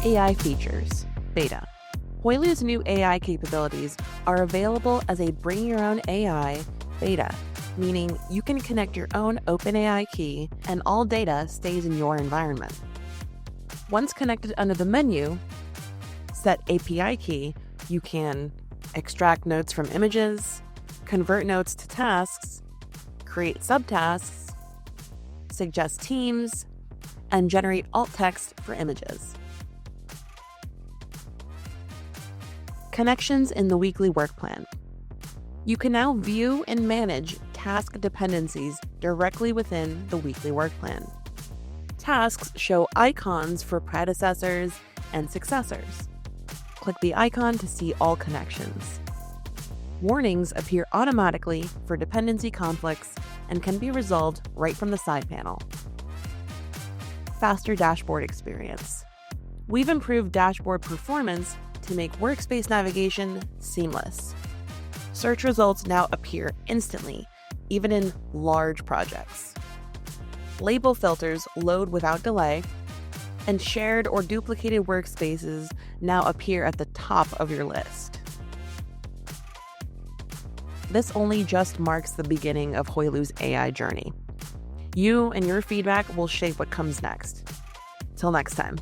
AI features, beta. Hoylu's new AI capabilities are available as a Bring Your Own AI beta, meaning you can connect your own OpenAI key and all data stays in your environment. Once connected under the menu, Set API key, you can extract notes from images, convert notes to tasks, create subtasks, suggest teams, and generate alt text for images. Connections in the weekly work plan. You can now view and manage task dependencies directly within the weekly work plan. Tasks show icons for predecessors and successors. Click the icon to see all connections. Warnings appear automatically for dependency conflicts and can be resolved right from the side panel. Faster dashboard experience. We've improved dashboard performance to make workspace navigation seamless. Search results now appear instantly, even in large projects. Label filters load without delay, and shared or duplicated workspaces now appear at the top of your list. This only just marks the beginning of Hoylu's AI journey. You and your feedback will shape what comes next. Till next time.